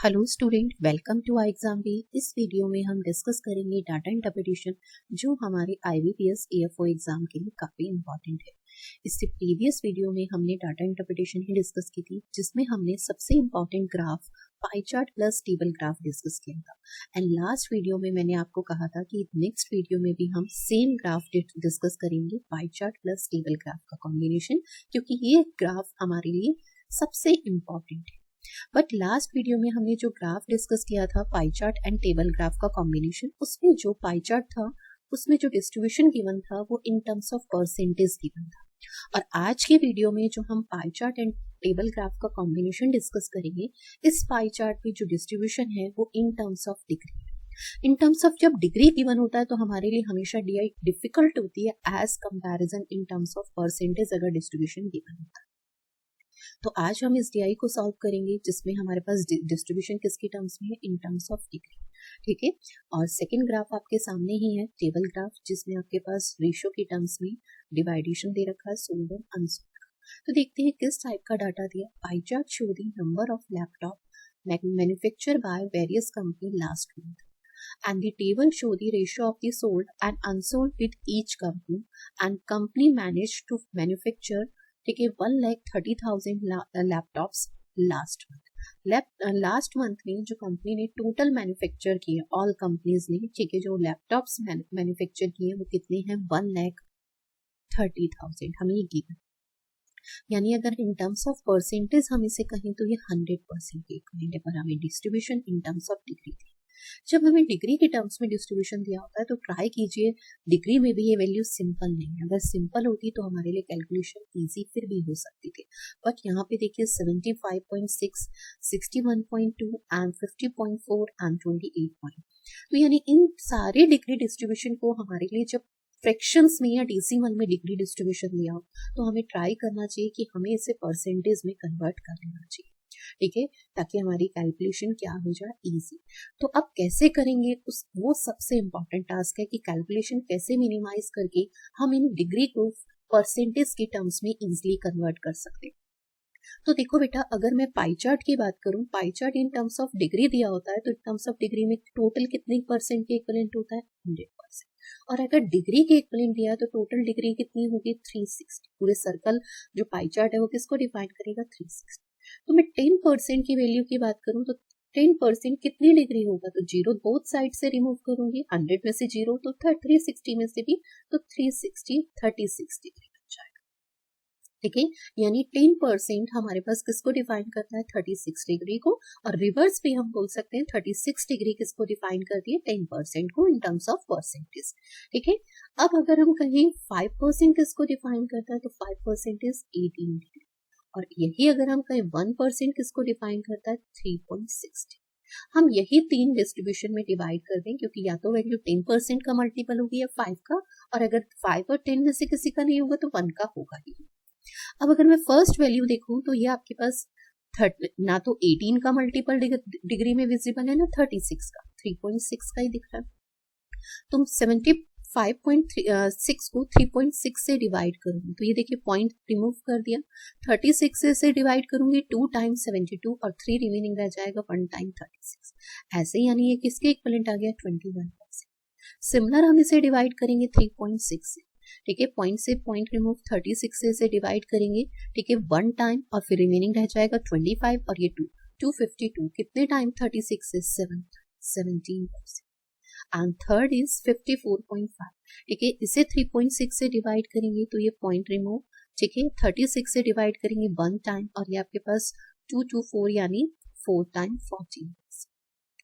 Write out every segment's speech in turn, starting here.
Hello student, welcome to exam B. इस video में हम डिस्कस करेंगे डाटा इंटरप्रिटेशन, जो हमारे IBPS AFO एग्जाम के लिए काफी इंपॉर्टेंट है। इससे प्रीवियस वीडियो में हमने डाटा इंटरप्रिटेशन ही डिस्कस की थी, जिसमें हमने सबसे important graph pie chart plus table graph discuss किया था। एंड लास्ट वीडियो में मैंने आपको कहा था कि नेक्स्ट वीडियो में भी हम सेम ग्राफ डिस्कस करेंगे, pie chart plus table graph का कॉम्बिनेशन, क्योंकि ये ग्राफ हमारे लिए सबसे इंपॉर्टेंट है। बट लास्ट वीडियो में हमने जो ग्राफ डिस्कस किया था, pie chart and table graph का कॉम्बिनेशन, उसमें जो पाई चार्ट था उसमें जो डिस्ट्रीब्यूशन गिवन था वो इन टर्म्स ऑफ परसेंटेज गिवन था। और आज के वीडियो में जो हम pie chart and table graph का कॉम्बिनेशन डिस्कस करेंगे, इस पाई चार्ट में जो डिस्ट्रीब्यूशन है वो इन terms of degree. In terms of जब डिग्री गिवन होता है तो हमारे लिए हमेशा DI डिफिकल्ट होती है as comparison in terms of percentage अगर डिस्ट्रीब्यूशन गिवन होता है। तो आज हम इस DI को सॉल्व करेंगे, जिसमें हमारे पास डिस्ट्रीब्यूशन किसके टर्म्स में है, इन टर्म्स ऑफ डिग्री। ठीक है, और सेकंड ग्राफ आपके सामने ही है, टेबल ग्राफ, जिसमें आपके पास रेशियो के टर्म्स में डिवाइडेशन दे रखा है, सोल्ड एंड अनसोल्ड। तो देखते हैं किस टाइप का डाटा दिया। Pie chart show the number of laptop manufacture by various company last month, and the table show the ratio of the sold and unsold with each company, and company managed to manufacture 1,30,000 laptops last month. Last month में जो company ने total manufacture किए, all companies ने, ठीक है, जो laptops manufacture किए वो कितने हैं, 1,30,000 हमें ये गिवन। यानी अगर इन टर्म्स ऑफ परसेंटेज हम इसे कहें तो ये 100% के इक्विवेलेंट है, पर हमें distribution in terms of degree थी। जब हमें डिग्री के टर्म्स में डिस्ट्रीब्यूशन दिया होता है तो ट्राई कीजिए डिग्री में भी ये वैल्यू सिंपल नहीं है। अगर सिंपल होती तो हमारे लिए कैलकुलेशन इजी फिर भी हो सकती थी, बट यहाँ पे देखिए 75.6, 61.2 एंड 50.4 एंड 28. तो यानी इन सारे डिग्री डिस्ट्रीब्यूशन को हमारे लिए जब फ्रैक्शंस में या डेसिमल में डिग्री डिस्ट्रीब्यूशन दिया हो तो हमें ट्राई करना चाहिए कि हमें इसे परसेंटेज में कन्वर्ट कर लेना चाहिए, ठीक है, ताकि हमारी कैलकुलेशन क्या हो जाए, इजी। तो अब कैसे करेंगे, वो सबसे इंपॉर्टेंट टास्क है कि कैलकुलेशन कैसे मिनिमाइज करके हम इन डिग्री को परसेंटेज के टर्म्स में इजीली कन्वर्ट कर सकते हैं। तो देखो बेटा, अगर मैं पाई चार्ट की बात करूं, pie chart in terms of degree दिया होता है तो इन टर्म्स ऑफ डिग्री में टोटल कितने परसेंट के इक्विवेलेंट होता है, 100%। और अगर डिग्री के इक्विवेलेंट दिया तो टोटल डिग्री कितनी होगी, 360। पूरे सर्कल जो पाई चार्ट है वो किसको डिफाइन करेगा, 360। तो मैं 10% की वैल्यू की बात करूं तो 10% कितनी डिग्री होगा, तो जीरो बोथ साइड से रिमूव करूंगी, 100 में से जीरो तो 360 में से भी, तो 360 36 डिग्री बन जाएगा। ठीक है, यानी 10% हमारे पास किसको डिफाइन करता है, 36 डिग्री को, और रिवर्स भी हम बोल सकते हैं 36 डिग्री किसको डिफाइन करती है, 10% को इन टर्म्स ऑफ परसेंटेज। ठीक है, अब अगर हम कहें 5% किसको डिफाइन करता है, तो 5% इज 18 डिग्री, और यही अगर हम कहें 1% किसको डिफाइन करता है, 3.60। हम यही तीन डिस्ट्रीब्यूशन में डिवाइड कर दें, क्योंकि या तो वैल्यू 10% का मल्टीपल होगी या 5 का, और अगर 5 और 10 में से किसी का नहीं होगा तो 1 का होगा ही। अब अगर मैं फर्स्ट वैल्यू देखूं तो ये आपके पास ना तो 18 का मल्टीपल डिग्री में विजिबल है, ना 36 का, 3.6 का ही दिख रहा है। तुम 75.6 को 3.6 से डिवाइड करूंगी तो ये देखिए पॉइंट रिमूव कर दिया, 36 से डिवाइड करूंगी 2 टाइम्स 72 और 3 रिमेनिंग रह जाएगा 1 टाइम 36। ऐसे यानी ये किसके इक्विवेलेंट आ गया, 21%। सिमिलर हम इसे डिवाइड करेंगे 3.6 से, ठीक है, पॉइंट से पॉइंट रिमूव 36 से डिवाइड करेंगे, ठीक है, 1 टाइम और फिर रिमेनिंग रह जाएगा 25 और ये 252 कितने टाइम, 36 से 17%। एंड थर्ड इज 54.5, ठीक है, इसे 3.6 से डिवाइड करेंगे तो ये पॉइंट रिमूव, ठीक है, 36 से डिवाइड करेंगे 1 टाइम और ये आपके पास 224 यानी 4 टाइम 14,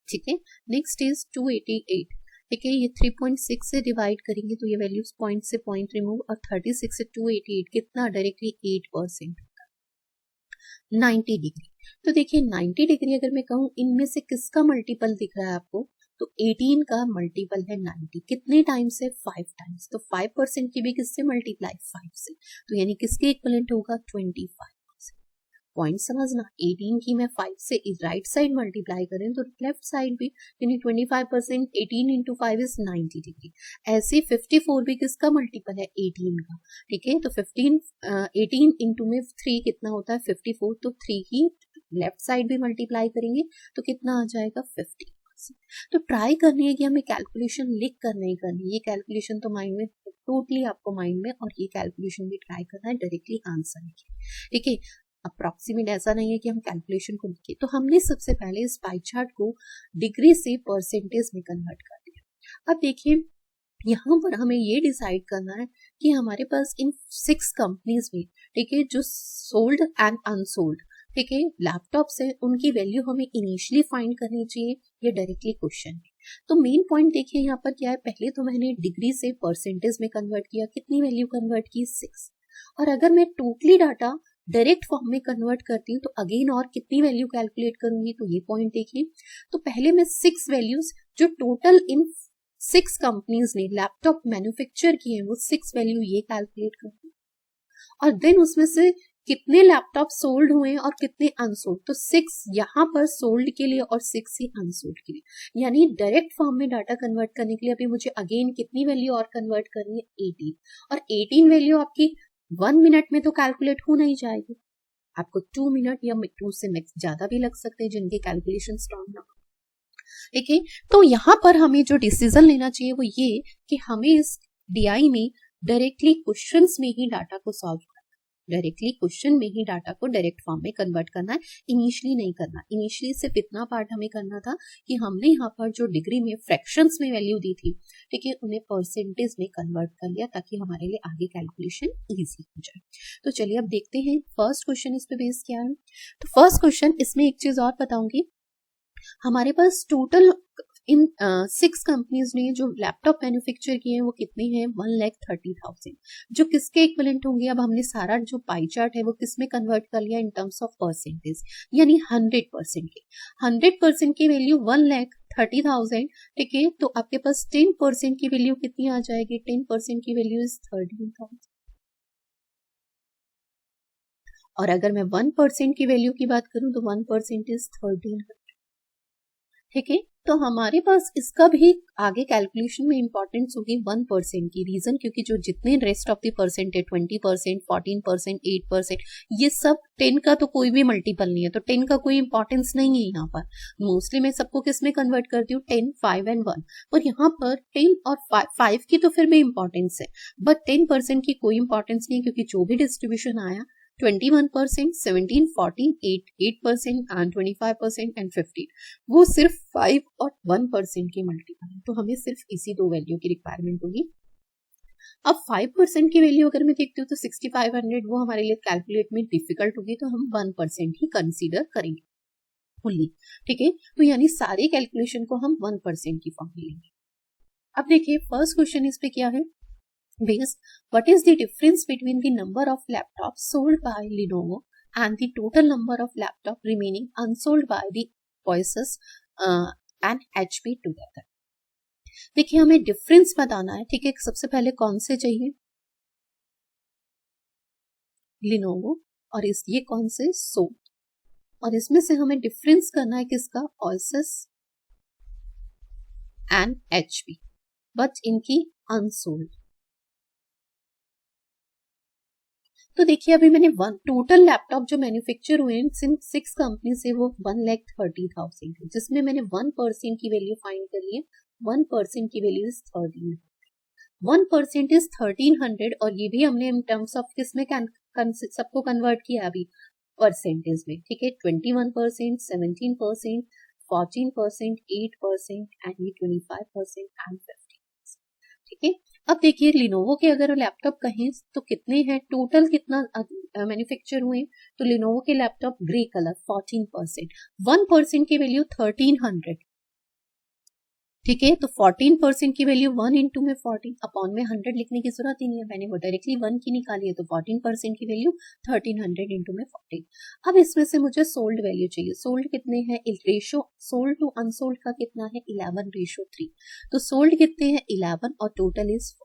ठीक है। नेक्स्ट इज 288, ठीक है, ये 3.6 से डिवाइड करेंगे तो ये वैल्यूज पॉइंट से पॉइंट रिमूव, और 36 से 288 कितना, डायरेक्टली 8% होता है, 90 डिग्री। तो देखिए 90 डिग्री अगर मैं कहूँ इनमें से किसका मल्टीपल दिख रहा है आपको, तो 18 का मल्टीपल है 90, कितने टाइम्स है, 5 टाइम्स, तो 5% की भी किससे मल्टीप्लाई, 5 से, तो यानी किसके इक्विवेलेंट होगा, 25%। पॉइंट समझना, 18 की मैं 5 से राइट साइड मल्टीप्लाई करें तो लेफ्ट साइड भी, यानी 25%, 18 इंटू 5 इज 90 डिग्री। ऐसे 54 भी किसका मल्टीपल है, 18 का, ठीक है, तो 18 इंटू में 3 कितना होता है, 54, तो 3 ही लेफ्ट साइड भी मल्टीप्लाई करेंगे तो कितना आ जाएगा 50%। तो ट्राई करनी है कि हमें कैलकुलेशन लिख कर नहीं करनी, ये कैलकुलेशन तो माइंड में टोटली आपको माइंड में, और ये कैलकुलेशन भी ट्राई करना है डायरेक्टली आंसर लिखे, ठीक है। अप्रॉक्सीमेट ऐसा नहीं है कि हम कैलकुलेशन को लिखे। तो हमने सबसे पहले इस पाई चार्ट को डिग्री से परसेंटेज में कन्वर्ट कर दिया। अब देखिए यहाँ पर हमें ये डिसाइड करना है कि हमारे पास इन 6 कंपनीज में, ठीक है, जो सोल्ड एंड अनसोल्ड, ठीक है, लैपटॉप्स है, उनकी वैल्यू हमें इनिशियली फाइंड करनी चाहिए या डायरेक्टली क्वेश्चन में। तो मेन पॉइंट देखिए यहाँ पर क्या है, पहले तो मैंने डिग्री से परसेंटेज में कन्वर्ट किया, कितनी वैल्यू कन्वर्ट की 6, और अगर मैं टोटली डाटा डायरेक्ट फॉर्म में कन्वर्ट करती हूँ तो अगेन और कितनी वैल्यू कैलकुलेट करूंगी, तो ये पॉइंट देखिए। तो पहले मैं 6 वैल्यूज जो टोटल इन 6 कंपनीज ने लैपटॉप मैन्युफैक्चर किए हैं वो 6 वैल्यू ये कैलकुलेट करूंगी, और देन उसमें से कितने लैपटॉप सोल्ड हुए और कितने अनसोल्ड, तो 6 यहाँ पर सोल्ड के लिए और 6 ही अनसोल्ड के लिए। यानी डायरेक्ट फॉर्म में डाटा कन्वर्ट करने के लिए अभी मुझे अगेन कितनी वैल्यू और कन्वर्ट करनी है, 18, और 18 वैल्यू आपकी 1 मिनट में तो कैलकुलेट हो नहीं जाएगी, आपको 2 मिनट या 2 से मैक्स ज्यादा भी लग सकते हैं जिनके कैलकुलेशन स्ट्रॉन्ग ना हो, ठीक है। तो यहाँ पर हमें जो डिसीजन लेना चाहिए वो ये कि हमें इस डीआई में डायरेक्टली क्वेश्चंस में ही डाटा को सॉल्व करना, डायरेक्टली क्वेश्चन में ही डाटा को डायरेक्ट फॉर्म में कन्वर्ट करना है, इनिशियली नहीं करना। इनिशियली सिर्फ इतना पार्ट हमें करना था कि हमने यहाँ पर जो डिग्री में फ्रैक्शंस में वैल्यू दी थी, ठीक है, उन्हें परसेंटेज में कन्वर्ट कर लिया ताकि हमारे लिए आगे कैलकुलेशन इजी हो जाए। तो चलिए अब देखते हैं फर्स्ट क्वेश्चन इस पे बेस क्या है। तो फर्स्ट क्वेश्चन, इसमें एक चीज और बताऊंगी, हमारे पास टोटल इन 6 कंपनीज ने जो लैपटॉप मैन्युफैक्चर किए हैं वो कितने हैं, 1,30,000, जो किसके इक्विवेलेंट होंगे। अब हमने सारा जो पाई चार्ट है वो किस में कन्वर्ट कर लिया, इन टर्म्स ऑफ परसेंटेज, यानी 100% के 100% की वैल्यू 1,30,000, ठीक है। तो आपके पास 10% की वैल्यू कितनी आ जाएगी, 10% की वैल्यू इज 13,000, और अगर मैं 1% की वैल्यू की बात करूं तो 1% इज 1300, ठीक है। तो हमारे पास इसका भी आगे कैलकुलेशन में इंपॉर्टेंस होगी 1% की, रीजन क्योंकि जो जितने रेस्ट ऑफ द परसेंट है 20%, 14%, 8%, ये सब 10 का तो कोई भी मल्टीपल नहीं है, तो 10 का कोई इंपॉर्टेंस नहीं है यहाँ पर। मोस्टली मैं सबको किस में कन्वर्ट करती हूँ, 10, 5 एंड 1, और यहाँ पर 10 और 5 की तो फिर भी इंपॉर्टेंस है, बट 10% की कोई इंपॉर्टेंस नहीं है क्योंकि जो भी डिस्ट्रीब्यूशन आया 21%, 17, 14, 8% एंड 25% एंड 15, वो सिर्फ 5 और 1% की मल्टीपल है, तो हमें सिर्फ इसी 2 वैल्यू की रिक्वायरमेंट होगी। अब 5% की वैल्यू अगर मैं देखती हूँ तो 6500, वो हमारे लिए कैलकुलेट में डिफिकल्ट होगी, तो हम 1% ही कंसीडर करेंगे फुल्ली, ठीक है। तो यानी सारे कैलकुलेशन को हम 1% की फॉर्म में लेंगे। अब देखिए फर्स्ट क्वेश्चन इस पे क्या है, Base, what is the difference between the number of laptops sold by Lenovo and the total number of laptops remaining unsold by the Asus and HP together? देखिए हमें डिफरेंस बताना है, ठीक है। सबसे पहले कौन से चाहिए, Lenovo, और इस ये कौन से, सोल्ड, और इसमें से हमें डिफरेंस करना है किसका, Asus एंड HP, बट इनकी अनसोल्ड। तो देखिए अभी मैंने टोटल लैपटॉप जो मैन्युफैक्चर हुए हैं 6 कंपनी से वो 1,30,000 है, जिसमें मैंने 1% की वैल्यू फाइंड कर ली है। 1% की वैल्यू इज 1300, 1% इज 1300, और ये भी हमने इन टर्म्स ऑफ किस में सबको कन्वर्ट किया अभी, परसेंटेज में, ठीक है। 21%, 17%, 14%, 8% एंड 25% एंड 15%, ठीक है। अब देखिए लिनोवो के अगर लैपटॉप कहें तो कितने हैं, टोटल कितना मैन्युफैक्चर हुए, तो लिनोवो के लैपटॉप ग्रे कलर 14%, 1% की वैल्यू 1300, ठीक है। तो 14% की वैल्यू 1 इंटू में 14 अपॉन में 100 लिखने की जरूरत ही नहीं है, मैंने वो डायरेक्टली 1 की निकाली है, तो 14% की वैल्यू 1300 इंटू में 14। अब इसमें से मुझे सोल्ड वैल्यू चाहिए, सोल्ड कितने हैं, रेशो सोल्ड टू अनसोल्ड का कितना है, 11:3, तो सोल्ड कितने हैं 11 और टोटल इज 14।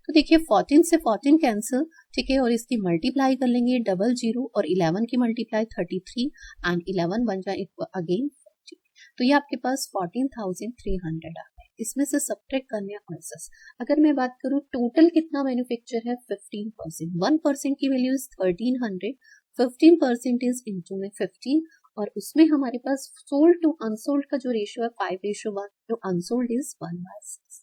तो देखिए 14 से 14 कैंसिल, ठीक है, और इसकी मल्टीप्लाई कर लेंगे 00 और 11 की मल्टीप्लाई 33 एंड 11 बन जाए अगेन, तो ये आपके पास 14,300 आ गए। इसमें से सब्ट्रैक्ट करने आंसर्स, अगर मैं बात करूं टोटल कितना मैन्युफैक्चर है 15%, 1% की वैल्यू इज 1300, 15% इज इंटू में 15 और उसमें हमारे पास सोल्ड टू अनसोल्ड का जो रेशियो है 5:1, तो अनसोल्ड इज 1/6।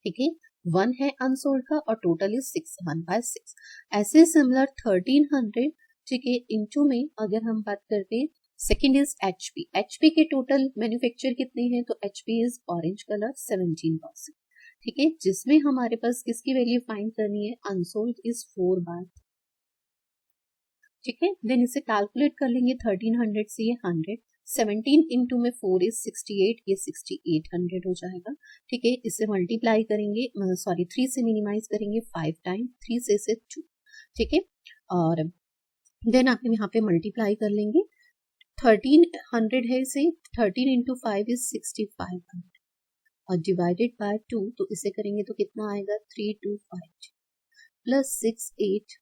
ठीक है, 1 है अनसोल्ड का और टोटल इज 6, 1/6। ऐसे सिमिलर 1300, ठीक है, इंटू में अगर हम बात करते हैं सेकेंड इज एचपी। एचपी के टोटल मैन्युफैक्चर कितने हैं, तो एचपी इज ऑरेंज कलर 17%। ठीक है, जिसमें हमारे पास किसकी वैल्यू फाइंड करनी है, अनसोल्ड इज 4/। ठीक है, देन इसे कैलकुलेट कर लेंगे 1300 से ये 100, 17 इंटू में 4 इज 68, ये 6800 हो जाएगा। ठीक है, इसे मल्टीप्लाई करेंगे, सॉरी 3 से मिनिमाइज करेंगे 5 टाइम, 3 से 2। ठीक है, और देन आप यहाँ पे मल्टीप्लाई कर लेंगे, 1300 है, इसे 13 इंटू 5 इज 6500 और डिवाइडेड बाय 2, तो इसे करेंगे तो कितना आएगा, 3252 प्लस 6800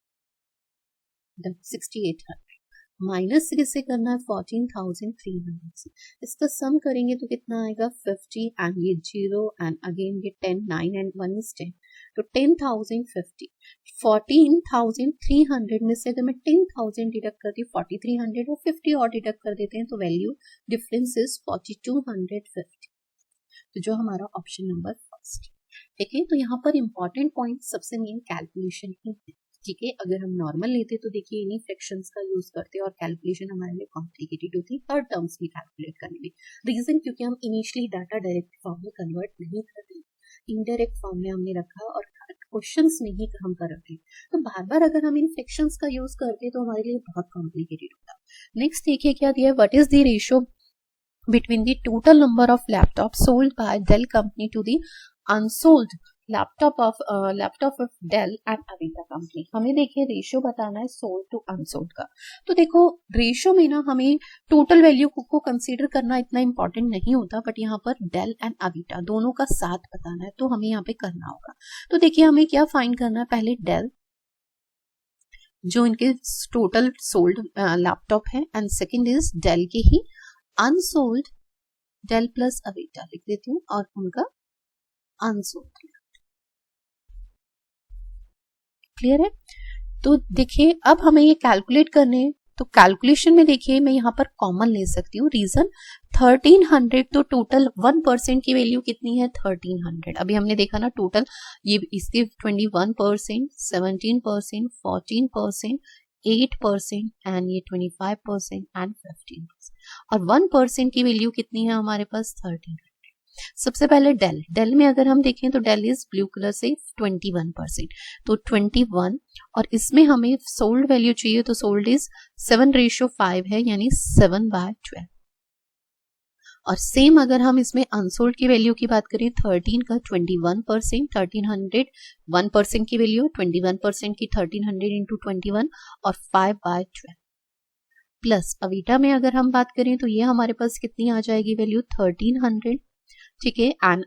माइनस से करना है 14,300 से। इसका सम करेंगे तो कितना आएगा, 50 एंड ये 0 एंड अगेन ये 10, 9 एंड 1 इज 10, तो 10,050। 14,300 में से अगर मैं 10,000 डिडक्ट करती हूँ, 4,300 और 50 और डिडक्ट कर देते हैं, तो वैल्यू डिफरेंस इज 4,250, तो जो हमारा ऑप्शन नंबर फर्स्ट। ठीक है, तो यहाँ पर इंपॉर्टेंट पॉइंट सबसे मेन कैलकुलेशन ही है। ठीक है, अगर हम नॉर्मल लेते तो देखिए इन्हीं फ्रैक्शंस का यूज करते और कैलकुलेशन हमारे लिए कॉम्प्लिकेटेड होती हर टर्म्स में कैलकुलेट करने में। रीजन क्योंकि हम इनिशियली डाटा डायरेक्ट फॉर्म में कन्वर्ट नहीं कर रहे, इनडायरेक्ट फॉर्म में हमने रखा और क्वेश्चंस नहीं हम कर रहे, तो बार बार अगर हम इन फ्रैक्शंस का यूज करते तो हमारे लिए बहुत कॉम्प्लिकेटेड होता। नेक्स्ट देखिए क्या दिया है, what is the ratio between the total number of laptops sold by Dell company to the unsold laptop of Dell and Avita company। हमें देखिए रेशियो बताना है सोल्ड टू अनसोल्ड का। तो देखो रेशियो में ना हमें टोटल वैल्यू को कंसीडर करना इतना इंपॉर्टेंट नहीं होता, बट यहाँ पर डेल एंड अविटा दोनों का साथ बताना है, तो हमें यहाँ पे करना होगा। तो देखिए हमें क्या फाइंड करना है, पहले डेल जो इनके टोटल सोल्ड लैपटॉप है, एंड सेकेंड इज डेल के ही अनसोल्ड, डेल प्लस अविटा लिख देती हूँ, और उनका अनसोल्ड। क्लियर है? तो देखिए अब हमें ये कैलकुलेट करने, तो कैलकुलेशन में देखिए मैं यहाँ पर कॉमन ले सकती हूँ। रीजन 1300, तो टोटल 1% की वैल्यू कितनी है, 1300। अभी हमने देखा ना टोटल, ये इसके 21%, 17%, 14%, 8% एंड ये 25% एंड 15%, और 1% की वैल्यू कितनी है हमारे पास, 1300। सबसे पहले डेल में अगर हम देखें तो डेल इज ब्लू कलर से 21%, तो 21, और इसमें हमें सोल्ड वैल्यू चाहिए, तो सोल्ड इज 7:5 है, यानी 7/12। और सेम अगर हम इसमें अनसोल्ड की वैल्यू की बात करें, 13 का 21%, 1300 1% की वैल्यू, 21% की 1300 इंटू 21 और 5/12 प्लस अविटा में अगर हम बात करें तो ये हमारे पास कितनी आ जाएगी वैल्यू, 1300। ठीक है, एंड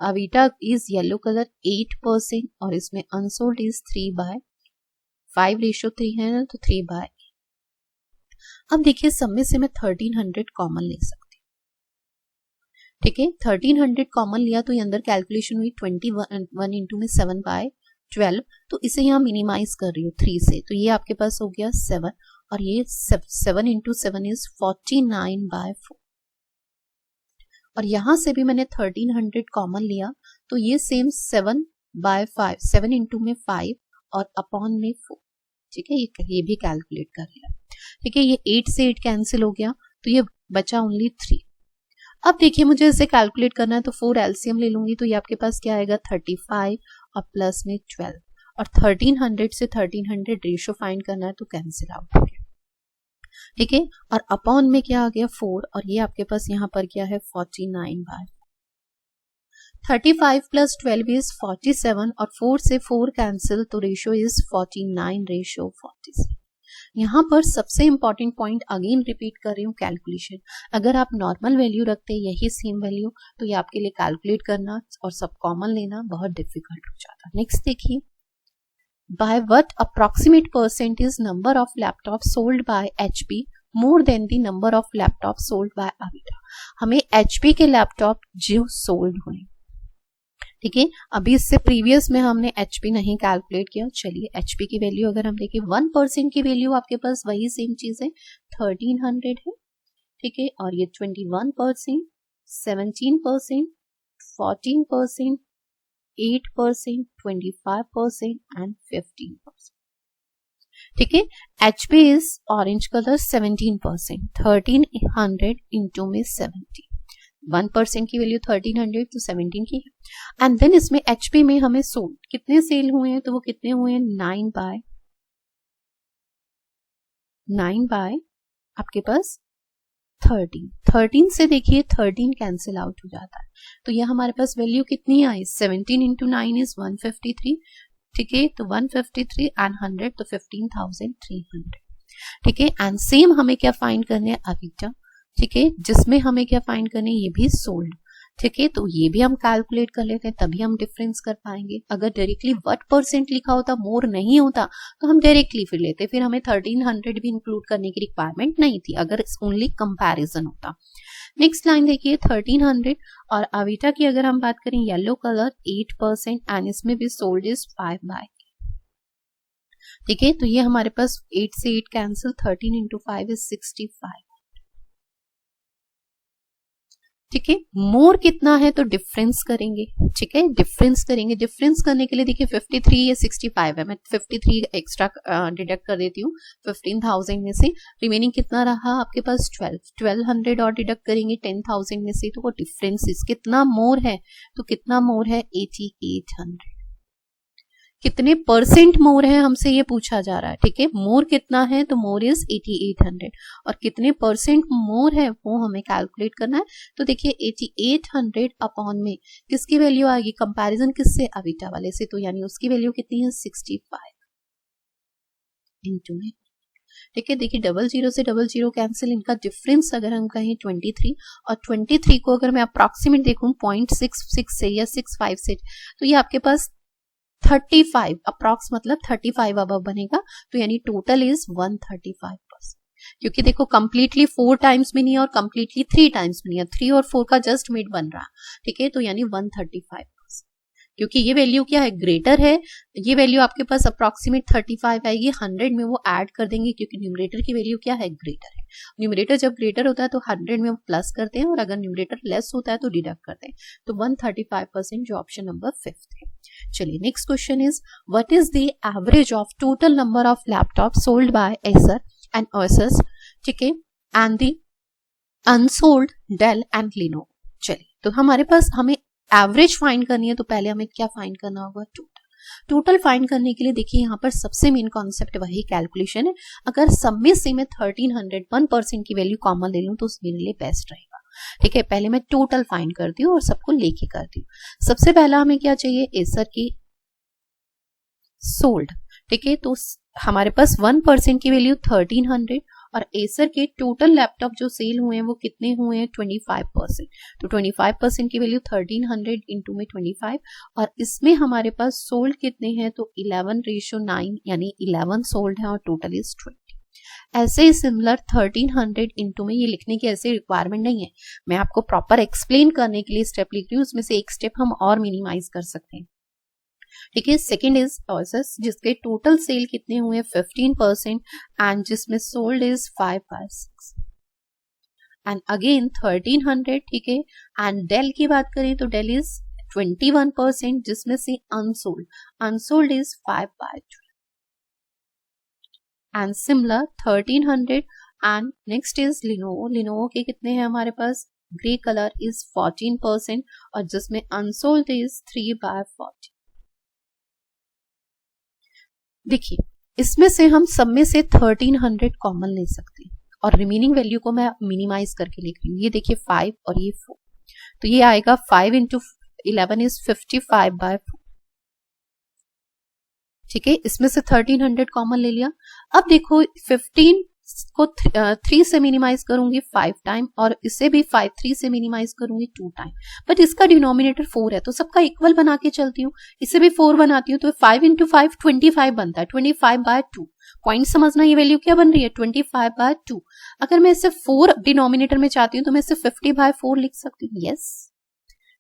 अविटा इज येलो कलर 8% और इसमें अनसोल्ड इज 3/5 है, तो 3/8। अब देखिए सब में से मैं 1300 कॉमन ले सकती हूँ। ठीक है, 1300 कॉमन लिया तो ये अंदर कैलकुलेशन हुई 21 इंटू में 7/12, तो इसे यहाँ मिनिमाइज कर रही हूँ 3 से, तो ये आपके पास हो गया 7, और ये 7 इंटू 7 इज 49/4, और यहां से भी मैंने 1300 कॉमन लिया, तो ये सेम 7/5, 7 इंटू में 5 और अपॉन में 4। ठीक है, ये भी कैलकुलेट कर लिया। ठीक है, ये 8 से 8 कैंसिल हो गया, तो ये बचा ओनली 3। अब देखिए मुझे इसे कैलकुलेट करना है, तो 4 एलसीएम ले लूंगी, तो ये आपके पास क्या आएगा, 35 और प्लस में 12, और 1300 से 1300 रेशियो फाइंड करना है, तो कैंसिल आउट हो गया। ठीक है, और अपॉन में क्या आ गया, 4, और ये आपके पास यहाँ पर क्या है, 49/4। 35 प्लस 12 इज 47, और 4 से 4 कैंसिल, तो रेशियो इज 49:47। यहाँ पर सबसे इंपॉर्टेंट पॉइंट अगेन रिपीट कर रही हूँ, कैलकुलेशन। अगर आप नॉर्मल वैल्यू रखते हैं यही सेम वैल्यू, तो ये आपके लिए कैलकुलेट करना और सब कॉमन लेना बहुत डिफिकल्ट हो जाता। नेक्स्ट देखिए, by what approximate percent is number of laptops sold by HP more than the number of laptops sold by Avita। हमें HP के लैपटॉप जो सोल्ड हुए, ठीक है, अभी इससे प्रीवियस में हमने HP नहीं कैलकुलेट किया। चलिए HP की वैल्यू अगर हम देखें 1% की वैल्यू आपके पास वही सेम चीज है 1300 है। ठीक है, और ये 21%, 17%, 14%, 8%, 25% एंड 15%। ठीक है, HP is orange colour 17%, 1300 into में 70, 1% की वैल्यू 1300 तो 17 की है। एंड देन इसमें HP में हमें सोल्ड कितने सेल हुए हैं, तो वो कितने हुए हैं 9 बाय आपके पास 13 से देखिए 13 कैंसिल आउट हो जाता है, तो यह हमारे पास वैल्यू कितनी आई 17 इंटू 9 इज 153। ठीक है, तो 153 एंड 100 तो 15,300। ठीक है, एंड सेम हमें क्या फाइंड करने हैं अविटा। ठीक है, जिसमें हमें क्या फाइंड करने ये भी सोल्ड। ठीक है, तो ये भी हम कैलकुलेट कर लेते हैं, तभी हम डिफरेंस कर पाएंगे। अगर डायरेक्टली व्हाट परसेंट लिखा होता, मोर नहीं होता, तो हम डायरेक्टली फिर लेते, फिर हमें 1300 भी इंक्लूड करने की रिक्वायरमेंट नहीं थी अगर ओनली कंपैरिजन होता। नेक्स्ट लाइन देखिए 1300 और अविटा की अगर हम बात करें येलो कलर 8% एंड इसमें भी सोल्ड इज 5 बाय। ठीक है, तो ये हमारे पास 8 से 8 कैंसिल, 13 इंटू 5 इज 65। ठीक है, मोर कितना है तो डिफरेंस करेंगे। ठीक है, डिफरेंस करेंगे, डिफरेंस करने के लिए देखिए 53 या 65 है, मैं 53 एक्स्ट्रा डिडक्ट कर देती हूँ 15,000 में से, रिमेनिंग कितना रहा आपके पास 1200 और डिडक्ट करेंगे 10,000 में से, तो वो डिफरेंस कितना मोर है, तो कितना मोर है 8800। कितने परसेंट मोर है हमसे ये पूछा जा रहा है। ठीक है, मोर कितना है तो मोर इज 8800 और कितने परसेंट मोर है वो हमें कैलकुलेट करना है। तो देखिए 8800 अपॉन में किसकी वैल्यू आएगी, कंपैरिजन किससे अविटा वाले से, तो यानी उसकी वैल्यू कितनी है 65 इंटू में। ठीक है, देखिए 00 से 00 कैंसिल, इनका डिफरेंस अगर हम कहें 23 और 23 को अगर मैं अप्रॉक्सीमेट देखूं 0.66 से या 65 से, तो ये आपके पास 35 अप्रॉक्स मतलब 35 अबव बनेगा, तो यानी टोटल इज 135%। क्योंकि देखो कंप्लीटली 4 टाइम्स में नहीं है और कंप्लीटली 3 टाइम्स में नहीं है, 3 और 4 का जस्ट मिड बन रहा है। ठीक है, तो यानी 135%, क्योंकि ये वैल्यू क्या है ग्रेटर है, ये वैल्यू आपके पास अप्रॉक्सीमेट 35 आएगी, 100 में वो ऐड कर देंगे क्योंकि न्यूमरेटर की वैल्यू क्या है ग्रेटर है। न्यूमरेटर जब ग्रेटर होता है तो 100 में वो प्लस करते हैं और अगर न्यूमरेटर लेस होता है तो डिडक्ट करते हैं, तो 135% जो ऑप्शन नंबर 5 है। चलिए next question is what is the average of total number of laptop sold by Acer and Asus, ठीक है, and the unsold Dell and Lenovo. चलिए, तो हमारे पास हमें एवरेज फाइंड करनी है, तो पहले हमें क्या फाइंड करना होगा टोटल फाइंड करने के लिए देखिए यहाँ पर सबसे मेन कॉन्सेप्ट वही कैलकुलेशन है। अगर सब में से मैं 1300 1% की वैल्यू कॉमन ले लूं तो मेरे लिए बेस्ट रहेगा। ठीक है, पहले मैं टोटल फाइंड करती हूँ और सबको लेके करती हूँ। सबसे पहला हमें क्या चाहिए, एसर की सोल्ड। ठीक है, तो हमारे पास 1% की वैल्यू 1300 और एसर के टोटल लैपटॉप जो सेल हुए हैं वो कितने हुए हैं 25%, तो 25% की वैल्यू 1300 इंटू में 25 और इसमें हमारे पास सोल्ड कितने हैं तो 11:9 यानी 11 सोल्ड है और टोटल इज 20। ऐसे ही सिमिलर 1300 इंटू में, ये लिखने की ऐसी रिक्वायरमेंट नहीं है, मैं आपको प्रॉपर एक्सप्लेन करने के लिए स्टेप लिख रही हूँ, उसमें से एक स्टेप हम और मिनिमाइज कर सकते हैं। ठीक है, सेकेंड इज Asus जिसके टोटल सेल कितने हुए 15% एंड जिसमें सोल्ड इज 5/6 एंड अगेन 1300। ठीक है, एंड डेल की बात करें तो डेल इज 21% जिसमें से unsold is 5/2 and similar 1300 and next is Lenovo के कितने हैं हमारे पास, ग्रे कलर इज 14% और जिसमें अनसोल्ड इज 3/40। देखिए इसमें से हम सब में से 1300 कॉमन ले सकते हैं और रिमेनिंग वैल्यू को मैं मिनिमाइज करके लिख रही हूँ। ये देखिए 5 और ये 4, तो ये आएगा 5 इंटू 11 इज 55/4। ठीक है, इसमें से 1300 कॉमन ले लिया। अब देखो 15 को 3 से मिनिमाइज करूंगी 5 टाइम और इसे भी 3 से मिनिमाइज करूंगी 2 टाइम, बट इसका डिनोमिनेटर 4 है तो सबका इक्वल बना के चलती हूँ, इसे भी 4 बनाती हूँ, तो 5 इंटू 5 25 बनता है, 25/2। पॉइंट समझना, ये वैल्यू क्या बन रही है 25/2। अगर मैं इसे 4 डिनोमिनेटर में चाहती हूँ तो मैं इसे 50/4 लिख सकती हूँ। यस,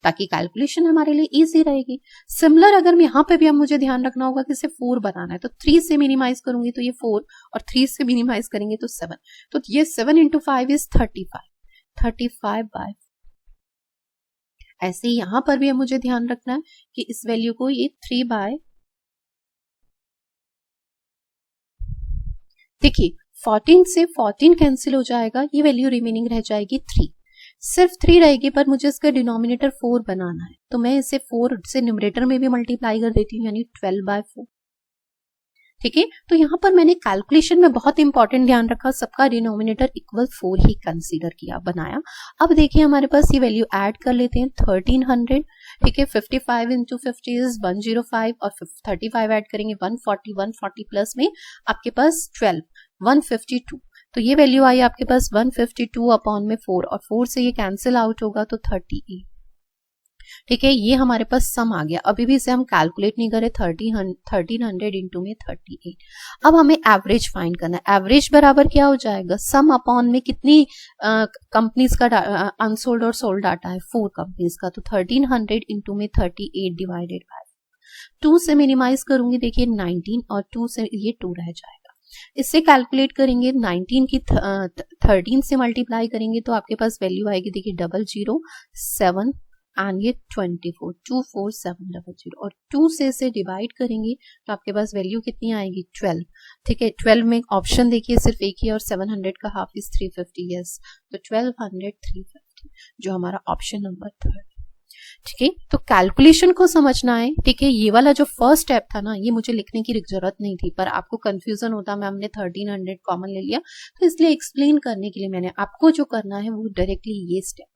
ताकि कैलकुलेशन हमारे लिए इजी रहेगी। सिमिलर अगर यहाँ पे भी अब मुझे ध्यान रखना होगा कि इसे 4 बनाना है, तो 3 से मिनिमाइज करूंगी तो ये 4 और 3 से मिनिमाइज करेंगे तो 7, तो ये 7 इंटू 5 इज 35 ऐसे ही यहां पर भी मुझे ध्यान रखना है कि इस वैल्यू को ये 3 देखिए 14 से 14 कैंसिल हो जाएगा, ये वैल्यू रिमेनिंग रह जाएगी 3, सिर्फ 3 रहेगी, पर मुझे इसका डिनोमिनेटर 4 बनाना है, तो मैं इसे 4 से न्यूमरेटर में भी मल्टीप्लाई कर देती हूँ, यानी 12/4। ठीक है, तो यहाँ पर मैंने कैलकुलेशन में बहुत इंपॉर्टेंट ध्यान रखा, सबका डिनोमिनेटर इक्वल 4 ही कंसीडर किया, बनाया। अब देखिए हमारे पास ये वैल्यू ऐड कर लेते हैं, 1300, ठीक है, 55 इंटू 50 इज 105 और 35 ऐड करेंगे 140, 140 प्लस में आपके पास 12, 152, तो ये वैल्यू आई आपके पास 152 अपॉन में 4 और 4 से ये कैंसिल आउट होगा तो 38। ठीक है, ये हमारे पास सम आ गया, अभी भी इसे हम कैलकुलेट नहीं करें, 1300 इंटू में 38। अब हमें एवरेज फाइंड करना है, एवरेज बराबर क्या हो जाएगा, सम अपॉन में कितनी कंपनीज का अनसोल्ड और सोल्ड डाटा है, 4 कंपनीज का, तो 1300 इंटू में 38 डिवाइडेड बाय 2 से मिनिमाइज करूंगी, देखिए 19 और 2 से ये 2 रह जाएगा, इससे कैलकुलेट करेंगे 19 की 13 से मल्टीप्लाई करेंगे तो आपके पास वैल्यू आएगी, देखिए 007 एंड ये 24, 24700 और 2 से इसे डिवाइड करेंगे तो आपके पास वैल्यू कितनी आएगी 12। ठीक है, 12 में ऑप्शन देखिए सिर्फ एक ही और 700 का हाफ इज 350, यस, तो 1200 350 जो हमारा ऑप्शन नंबर 3। ठीक है, तो कैलकुलेशन को समझना है। ठीक है, ये वाला जो फर्स्ट स्टेप था ना, ये मुझे लिखने की जरूरत नहीं थी, पर आपको कंफ्यूजन होता, मैम ने 1300 कॉमन ले लिया, तो इसलिए एक्सप्लेन करने के लिए मैंने आपको जो करना है वो डायरेक्टली ये स्टेप।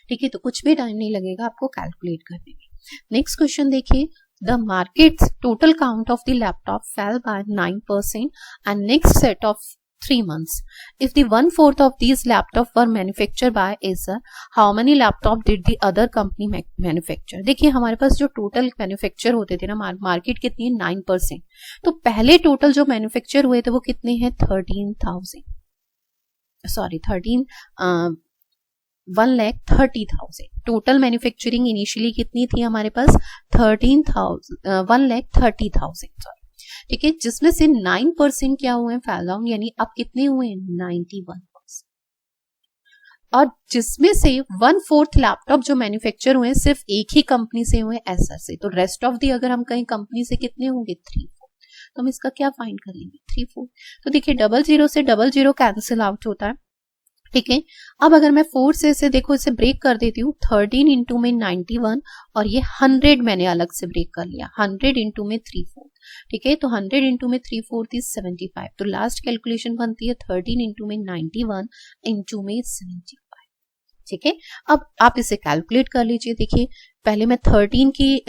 ठीक है, तो कुछ भी टाइम नहीं लगेगा आपको कैलकुलेट करने में। नेक्स्ट क्वेश्चन देखिए, the market total count of the laptop fell by 9% and next set of 3 months. If the 1/4 of these laptops were manufactured by Acer, how many laptop did the other company manufacture? देखिए हमारे पास जो total manufacture होते थे ना, market कितनी है 9%, तो पहले टोटल जो मैन्युफैक्चर हुए थे वो कितने हैं 13,000, सॉरी 1,30,000। टोटल मैन्युफैक्चरिंग इनिशियली कितनी थी हमारे पास 1,30,000, सॉरी। ठीक है, जिसमें से 9% क्या हुए फैल डाउन, यानी अब कितने हुए 91%, और जिसमें से 1/4 लैपटॉप जो मैन्युफैक्चर हुए सिर्फ एक ही कंपनी से हुए, एसर से, तो रेस्ट ऑफ दी अगर हम कहीं कंपनी से कितने होंगे 3/4, तो हम इसका क्या फाइंड करेंगे 3/4, तो देखिए 00 से 00 कैंसिल आउट होता है। ठीक है, अब अगर मैं 4 से इसे देखो, इसे ब्रेक कर देती हूँ, 13 इंटू में 91 और ये 100 मैंने अलग से ब्रेक कर लिया, 100 इंटू में 3/4। ठीक है, तो 100 इंटू में 3/4 इज 75, तो लास्ट कैलकुलेशन बनती है 13 इंटू में 91 इंटू में 75। ठीक है, अब आप इसे कैलकुलेट कर लीजिए। देखिए पहले मैं 13 की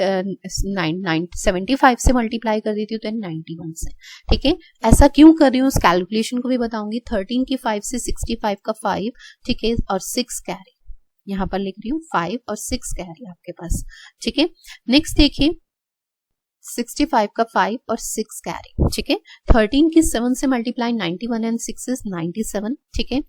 75 से मल्टीप्लाई कर देती हूँ तो 91 से। ठीक है, ऐसा क्यों कर रही हूँ उस कैलकुलेशन को भी बताऊंगी। 13 की 5 से 65 का 5, ठीक है, और 6 कैरी, यहाँ पर लिख रही हूँ 5 और 6 कैरी आपके पास। ठीक है, नेक्स्ट देखिए 65 का 5 और 6 कैरी। ठीक है, 13 की 7 से मल्टीप्लाई 91 एंड 6 इज 97। ठीक है,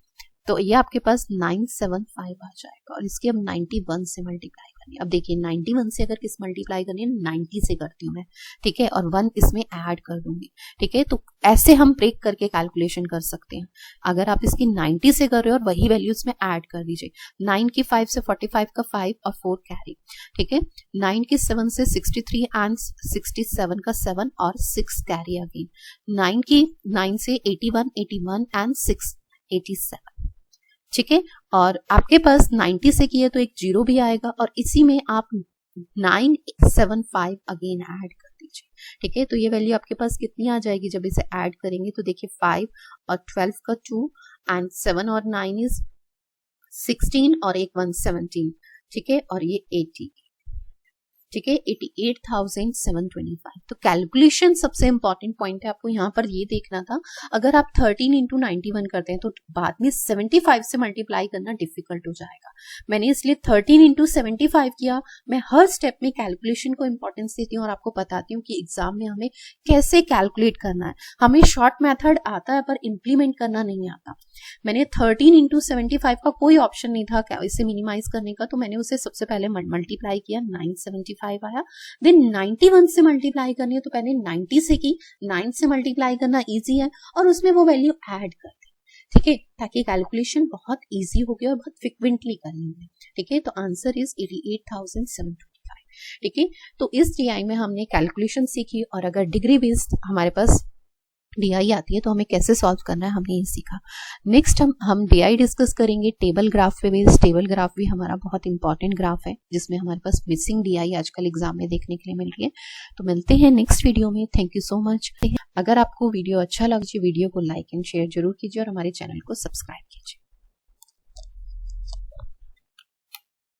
तो ये आपके पास 975 आ जाएगा और इसकी अब 91 से मल्टीप्लाई करनी है। अब देखिए 91 से अगर किस मल्टीप्लाई करनी है 90 से करती हूँ मैं। ठीक है, और 1 इसमें ऐड कर दूंगी। ठीक है, तो ऐसे हम ब्रेक करके कैलकुलेशन कर सकते हैं। अगर आप इसकी 90 से कर रहे हो और वही वैल्यू इसमें ऐड कर दीजिए। 9 की 5 से 45 का 5 और 4 कैरी। ठीक है, 9 की 7 से 63 एंड 67 का 7 और 6 कैरी अगेन। 9 की 9 से 81 एंड 6 87। ठीक है, और आपके पास 90 से किए तो एक जीरो भी आएगा और इसी में आप 975 अगेन ऐड कर दीजिए। ठीक है, तो ये वैल्यू आपके पास कितनी आ जाएगी जब इसे ऐड करेंगे, तो देखिए 5 और 12 का 2 एंड 7 और 9 इज 16 और एक 1 17। ठीक है, और ये 80। ठीक है, 88,725। तो कैलकुलेशन सबसे इंपॉर्टेंट पॉइंट है, आपको यहाँ पर ये देखना था। अगर आप 13 इंटू 91 करते हैं तो बाद में 75 से मल्टीप्लाई करना डिफिकल्ट हो जाएगा। मैंने इसलिए 13 इंटू 75 किया। मैं हर स्टेप में कैलकुलेशन को इंपॉर्टेंस देती हूँ और आपको बताती हूँ कि एग्जाम में हमें कैसे कैलकुलेट करना है। हमें शॉर्ट मेथड आता है पर इम्प्लीमेंट करना नहीं आता। मैंने 13 इंटू 75 का कोई ऑप्शन नहीं था इसे मिनिमाइज करने का, तो मैंने उसे सबसे पहले मल्टीप्लाई किया, 975 आया। देन 91 से मल्टीप्लाई करनी है तो पहले 90 से की, 9 से मल्टीप्लाई करना इजी है और उसमें वो वैल्यू ऐड कर दी। ठीक है, ताकि कैलकुलेशन बहुत इजी हो गया और बहुत फ्रिक्वेंटली करनी है। ठीक है, तो आंसर इज 88,725। ठीक है, तो इस DI में हमने कैलकुलेशन सीखी और अगर डिग्री बेस्ड हमारे पास DI आती है तो हमें कैसे सॉल्व करना है हमने ये सीखा। नेक्स्ट हम DI डिस्कस करेंगे टेबल ग्राफ पे बेस्ड। टेबल ग्राफ भी हमारा बहुत इंपॉर्टेंट ग्राफ है जिसमें हमारे पास मिसिंग DI आजकल एग्जाम में देखने के लिए मिल रही है। तो मिलते हैं नेक्स्ट वीडियो में। Thank you so much. अगर आपको वीडियो अच्छा लगे वीडियो को लाइक एंड शेयर जरूर कीजिए और हमारे चैनल को सब्सक्राइब कीजिए।